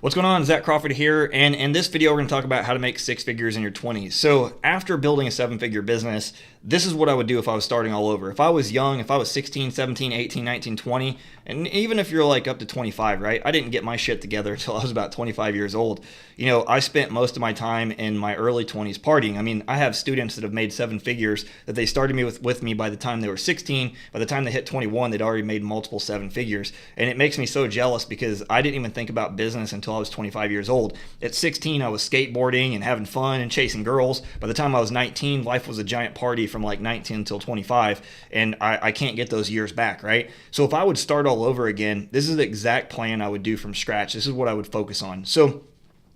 What's going on? Zach Crawford here, and in this video we're going to talk about how to make six figures in your 20s. So after building a seven-figure business, this is what I would do if I was starting all over. If I was young, if I was 16, 17, 18, 19, 20, and even if you're like up to 25, right? I didn't get my shit together until I was about 25 years old. You know, I spent most of my time in my early 20s partying. I mean, I have students that have made seven figures that they started with me by the time they were 16. By the time they hit 21, they'd already made multiple seven figures. And it makes me so jealous because I didn't even think about business until I was 25 years old. At 16, I was skateboarding and having fun and chasing girls. By the time I was 19, life was a giant party from like 19 until 25, and I can't get those years back, right? So if I would start all over again, this is the exact plan I would do from scratch. This is what I would focus on. So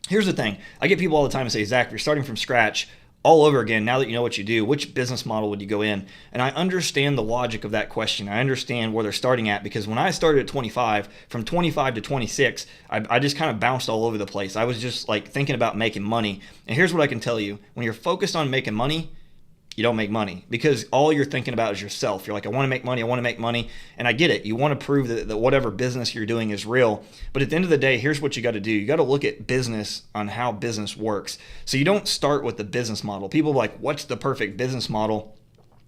here's the thing. I get people all the time to say, Zach, if you're starting from scratch all over again, now that you know what you do, which business model would you go in? And I understand the logic of that question. I understand where they're starting at, because when I started at 25, from 25 to 26, I just kind of bounced all over the place. I was just like thinking about making money. And here's what I can tell you. When you're focused on making money, you don't make money, because all you're thinking about is yourself. You're like, I want to make money. I want to make money. And I get it. You want to prove that whatever business you're doing is real. But at the end of the day, here's what you got to do. You got to look at business on how business works. So you don't start with the business model. People are like, what's the perfect business model?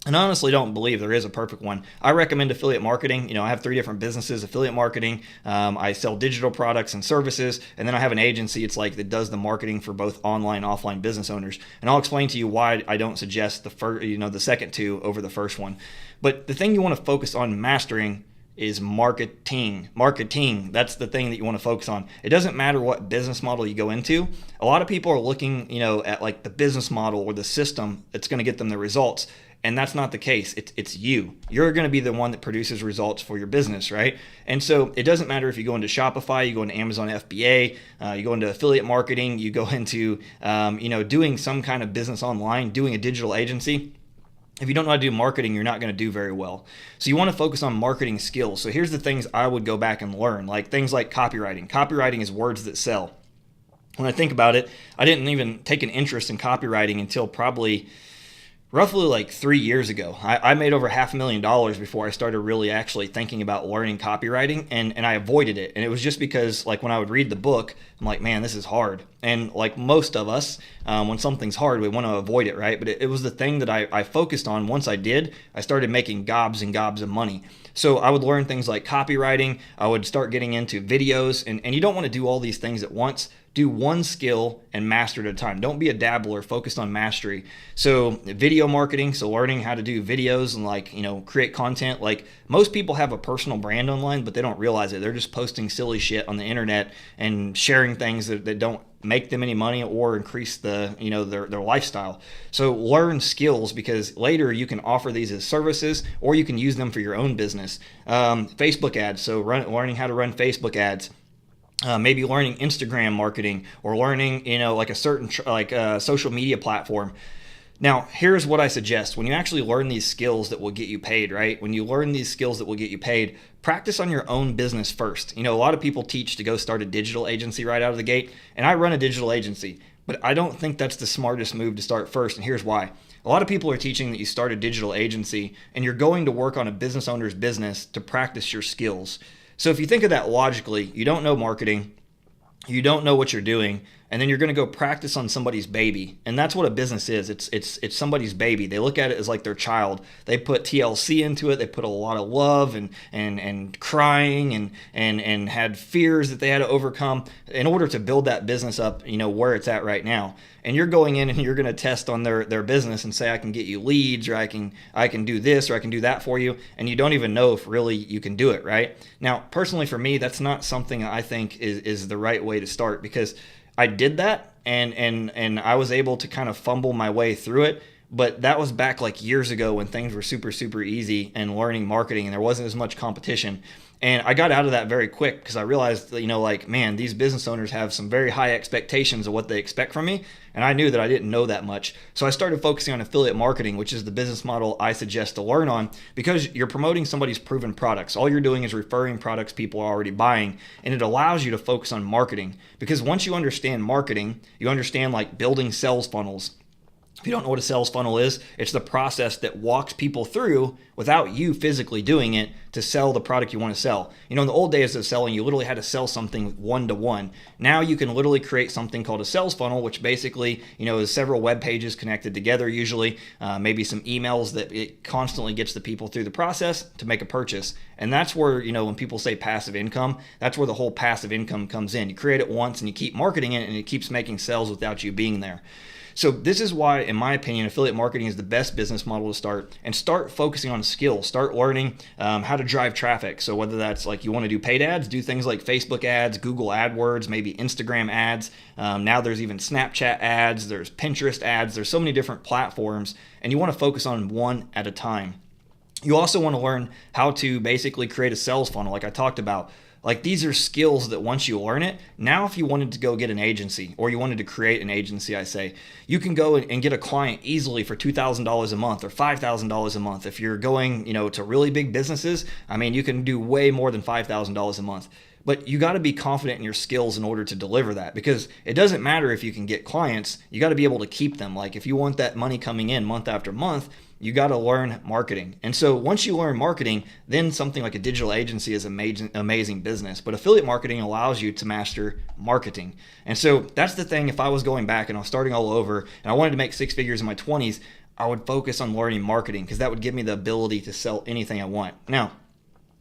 And I honestly don't believe there is a perfect one. I recommend affiliate marketing. You know, I have 3 different businesses: affiliate marketing. I sell digital products and services. And then I have an agency. It's like that does the marketing for both online and offline business owners. And I'll explain to you why I don't suggest the second two over the first one. But the thing you want to focus on mastering is marketing. Marketing, that's the thing that you want to focus on. It doesn't matter what business model you go into. A lot of people are looking, at like the business model or the system that's going to get them the results. And that's not the case. It's you. You're going to be the one that produces results for your business, right? And so it doesn't matter if you go into Shopify, you go into Amazon FBA, you go into affiliate marketing, you go into, doing some kind of business online, doing a digital agency. If you don't know how to do marketing, you're not going to do very well. So you want to focus on marketing skills. So here's the things I would go back and learn, like things like copywriting. Copywriting is words that sell. When I think about it, I didn't even take an interest in copywriting until probably roughly like 3 years ago. I made over $500,000 before I started really actually thinking about learning copywriting, and I avoided it. And it was just because, like, when I would read the book, I'm like, man, this is hard. And like most of us, when something's hard, we want to avoid it, right? But it was the thing that I focused on. Once I did, I started making gobs and gobs of money. So I would learn things like copywriting. I would start getting into videos, and you don't want to do all these things at once. Do one skill and master it at a time. Don't be a dabbler, focused on mastery. So video marketing, so learning how to do videos and create content. Like, most people have a personal brand online, but they don't realize it. They're just posting silly shit on the internet and sharing things that don't make them any money or increase their lifestyle. So learn skills, because later you can offer these as services, or you can use them for your own business. Facebook ads, so learning how to run Facebook ads. Maybe learning Instagram marketing, or learning, like a certain social media platform. Now, here's what I suggest. When you actually learn these skills that will get you paid, right? When you learn these skills that will get you paid, practice on your own business first. A lot of people teach to go start a digital agency right out of the gate, and I run a digital agency, but I don't think that's the smartest move to start first, and here's why. A lot of people are teaching that you start a digital agency and you're going to work on a business owner's business to practice your skills. So if you think of that logically, you don't know marketing, you don't know what you're doing, and then you're going to go practice on somebody's baby. And that's what a business is. It's somebody's baby. They look at it as like their child. They put TLC into it. They put a lot of love and crying and had fears that they had to overcome in order to build that business up, where it's at right now. And you're going in and you're going to test on their business and say, I can get you leads, or I can do this, or I can do that for you. And you don't even know if really you can do it, right? Now, personally for me, that's not something I think is the right way to start, because I did that and I was able to kind of fumble my way through it. But that was back like years ago when things were super, super easy and learning marketing and there wasn't as much competition. And I got out of that very quick because I realized that, man, these business owners have some very high expectations of what they expect from me. And I knew that I didn't know that much. So I started focusing on affiliate marketing, which is the business model I suggest to learn on, because you're promoting somebody's proven products. All you're doing is referring products people are already buying. And it allows you to focus on marketing, because once you understand marketing, you understand like building sales funnels. If you don't know what a sales funnel is, it's the process that walks people through without you physically doing it to sell the product you want to sell. You know, in the old days of selling, you literally had to sell something one-to-one. Now you can literally create something called a sales funnel, which basically, you know, is several web pages connected together, usually maybe some emails that it constantly gets the people through the process to make a purchase. And that's where, you know, when people say passive income, that's where the whole passive income comes in. You create it once and you keep marketing it, and it keeps making sales without you being there. So this is why, in my opinion, affiliate marketing is the best business model to start, and start focusing on skills. Start learning how to drive traffic. So whether that's like you want to do paid ads, do things like Facebook ads, Google AdWords, maybe Instagram ads. Now there's even Snapchat ads, there's Pinterest ads. There's so many different platforms, and you want to focus on one at a time. You also want to learn how to basically create a sales funnel like I talked about. Like, these are skills that once you learn it, now if you wanted to go get an agency, or you wanted to create an agency, I say, you can go and get a client easily for $2,000 a month or $5,000 a month. If you're going, you know, to really big businesses, I mean, you can do way more than $5,000 a month. But you got to be confident in your skills in order to deliver that, because it doesn't matter if you can get clients, you got to be able to keep them. Like, if you want that money coming in month after month, you got to learn marketing. And so once you learn marketing, then something like a digital agency is amazing business. But affiliate marketing allows you to master marketing. And so that's the thing. If I was going back and I was starting all over and I wanted to make six figures in my 20s, I would focus on learning marketing, because that would give me the ability to sell anything I want. Now,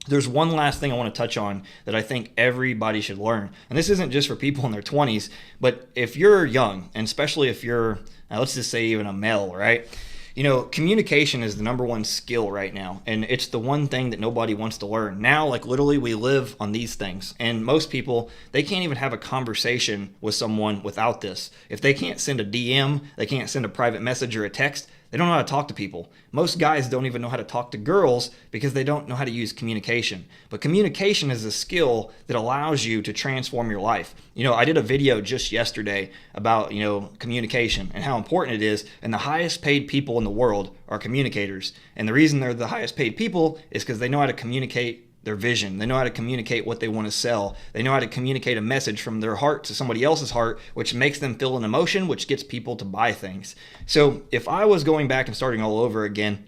there's one last thing I want to touch on that I think everybody should learn. And this isn't just for people in their 20s, but if you're young, and especially if you're, let's just say even a male, right? You know, communication is the number one skill right now. And it's the one thing that nobody wants to learn. Now, like, literally we live on these things. And most people, they can't even have a conversation with someone without this. If they can't send a DM, they can't send a private message or a text, they don't know how to talk to people. Most guys don't even know how to talk to girls because they don't know how to use communication. But communication is a skill that allows you to transform your life. You know, I did a video just yesterday about, you know, communication and how important it is. And the highest paid people in the world are communicators. And the reason they're the highest paid people is because they know how to communicate their vision. They know how to communicate what they want to sell. They know how to communicate a message from their heart to somebody else's heart, which makes them feel an emotion, which gets people to buy things. So if I was going back and starting all over again,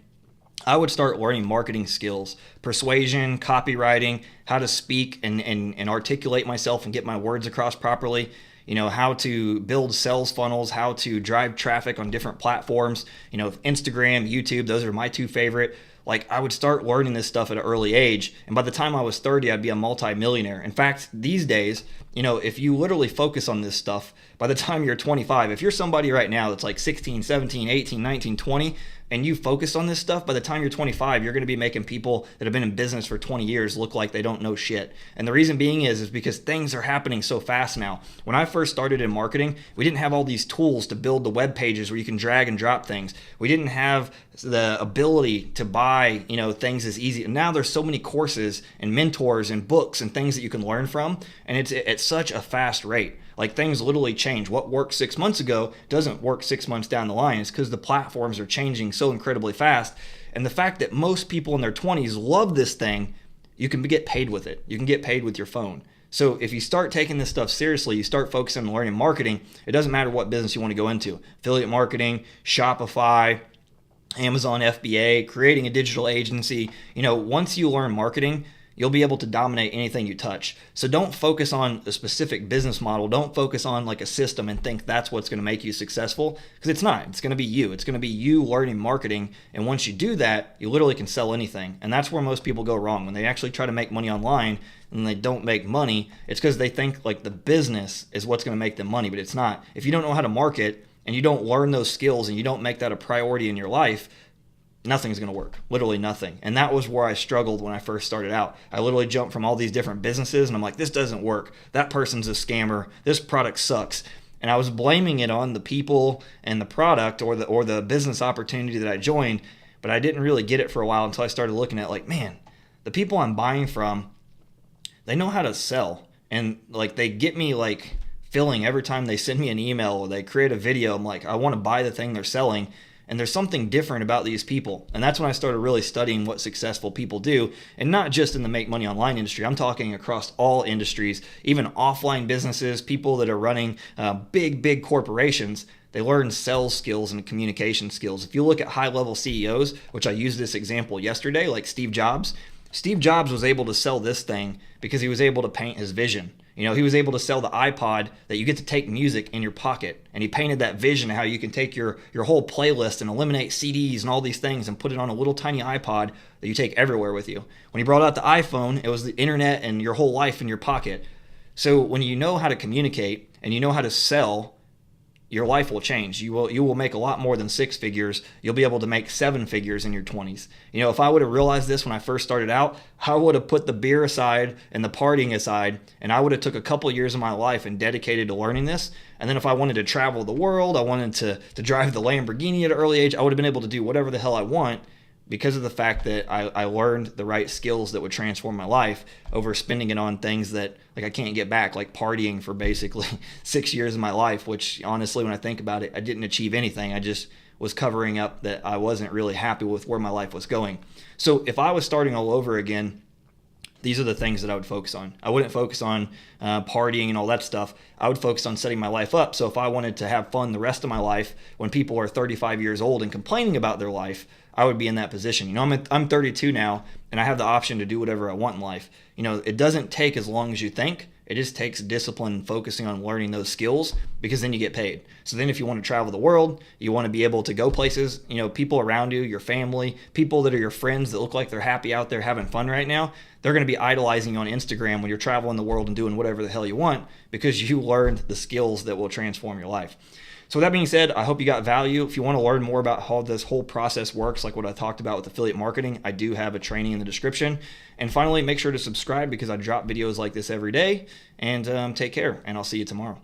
I would start learning marketing skills, persuasion, copywriting, how to speak and articulate myself and get my words across properly. You know, how to build sales funnels, how to drive traffic on different platforms. You know, Instagram, YouTube, those are my two favorite. Like, I would start learning this stuff at an early age, and by the time I was 30, I'd be a multi-millionaire. In fact, these days, you know, if you literally focus on this stuff, by the time you're 25, if you're somebody right now that's like 16, 17, 18, 19, 20, and you focus on this stuff, by the time you're 25, you're going to be making people that have been in business for 20 years look like they don't know shit. And the reason being is because things are happening so fast now. When I first started in marketing, we didn't have all these tools to build the web pages where you can drag and drop things. We didn't have the ability to buy, you know, things as easy. And now there's so many courses and mentors and books and things that you can learn from, and it's at such a fast rate. Like, things literally change. What worked 6 months ago doesn't work 6 months down the line. It's because the platforms are changing so incredibly fast. And the fact that most people in their 20s love this thing, you can get paid with it. You can get paid with your phone. So if you start taking this stuff seriously, you start focusing on learning marketing, it doesn't matter what business you want to go into. Affiliate marketing, Shopify, Amazon FBA, creating a digital agency. You know, once you learn marketing, you'll be able to dominate anything you touch. So don't focus on a specific business model. Don't focus on like a system and think that's what's going to make you successful, because it's not. It's going to be you. It's going to be you learning marketing. And once you do that, you literally can sell anything. And that's where most people go wrong. When they actually try to make money online and they don't make money, it's because they think like the business is what's going to make them money, but it's not. If you don't know how to market and you don't learn those skills and you don't make that a priority in your life, nothing's going to work. Literally nothing. And that was where I struggled when I first started out. I literally jumped from all these different businesses and I'm like, this doesn't work. That person's a scammer. This product sucks. And I was blaming it on the people and the product or the business opportunity that I joined, but I didn't really get it for a while until I started looking at like, man, the people I'm buying from, they know how to sell. And like, they get me like feeling every time they send me an email or they create a video. I'm like, I want to buy the thing they're selling. And there's something different about these people. And that's when I started really studying what successful people do. And not just in the make money online industry. I'm talking across all industries, even offline businesses, people that are running big corporations. They learn sales skills and communication skills. If you look at high-level CEOs, which I used this example yesterday, like Steve Jobs was able to sell this thing because he was able to paint his vision. He was able to sell the iPod that you get to take music in your pocket. And he painted that vision of how you can take your whole playlist and eliminate CDs and all these things and put it on a little tiny iPod that you take everywhere with you. When he brought out the iPhone, it was the internet and your whole life in your pocket. So when you know how to communicate and you know how to sell, your life will change. You will make a lot more than 6 figures. You'll be able to make 7 figures in your 20s. If I would have realized this when I first started out, I would have put the beer aside and the partying aside, and I would have took a couple years of my life and dedicated to learning this. And then if I wanted to travel the world, I wanted to drive the Lamborghini at an early age, I would have been able to do whatever the hell I want, because of the fact that I learned the right skills that would transform my life over spending it on things that I can't get back, like partying for basically 6 years of my life, which honestly, when I think about it, I didn't achieve anything. I just was covering up that I wasn't really happy with where my life was going. So if I was starting all over again, these are the things that I would focus on. I wouldn't focus on partying and all that stuff. I would focus on setting my life up. So if I wanted to have fun the rest of my life, when people are 35 years old and complaining about their life, I would be in that position. I'm 32 now, and I have the option to do whatever I want in life. It doesn't take as long as you think. It just takes discipline and focusing on learning those skills, because then you get paid. So then if you want to travel the world, you want to be able to go places, people around you, your family, people that are your friends that look like they're happy out there having fun right now, they're going to be idolizing you on Instagram when you're traveling the world and doing whatever the hell you want, because you learned the skills that will transform your life. So with that being said, I hope you got value. If you want to learn more about how this whole process works, like what I talked about with affiliate marketing, I do have a training in the description. And finally, make sure to subscribe, because I drop videos like this every day. And take care, and I'll see you tomorrow.